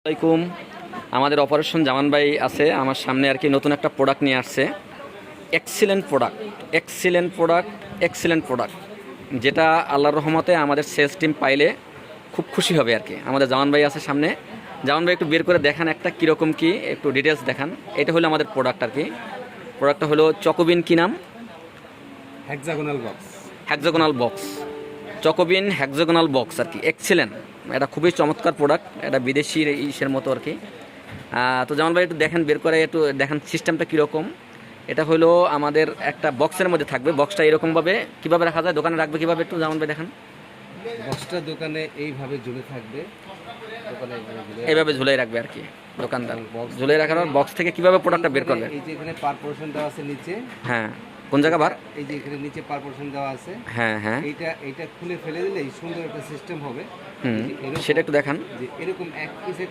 আসসালামাইকুম। আমাদের অপারেশন জামান ভাই আছে আমার সামনে আর কি, নতুন একটা প্রোডাক্ট নিয়ে আসছে। Excellent product, excellent product, excellent product, যেটা আল্লাহর রহমতে আমাদের সেলস টিম পাইলে খুব খুশি হবে আর কি। আমাদের জামান ভাই আছে সামনে। জামান ভাই একটু বের করে দেখান একটা কীরকম কি, একটু ডিটেলস দেখান। এটা হলো আমাদের প্রোডাক্ট আর কি। প্রোডাক্টটা হলো চকোবিন, কি নাম? Hexagonal box. হেক্সাগোনাল বক্স, চকোবিন হেক্সাগোনাল বক্স আর কি। এক্সিলেন্ট, এটা খুবই চমৎকার প্রোডাক্ট। এটা বিদেশি ইসের মতো আর কি। তো জামাল ভাই একটু দেখেন, বের করে একটু দেখান সিস্টেমটা কীরকম। এটা হলো আমাদের একটা বক্সের মধ্যে থাকবে। বক্সটা এরকমভাবে কীভাবে রাখা যায়, দোকানে রাখবে কীভাবে, একটু জামাল ভাই দেখান। বক্সটা দোকানে এইভাবে ঝুলে থাকবে, এইভাবে ঝুলাই রাখবে আর কি দোকানদার। ঝুলাই রাখার পর বক্স থেকে কীভাবে প্রোডাক্টটা বের করবে? এই যে এখানে পার পোর্শন দেওয়া আছে নিচে। হ্যাঁ, কোন জায়গা বার? এই যে এখানে নিচে পার পোর্শন দেওয়া আছে। হ্যাঁ হ্যাঁ, এইটা খুলে ফেলে দিলেই সুন্দর একটা সিস্টেম হবে। সেটা একটু দেখান। যে এরকম এক পিসের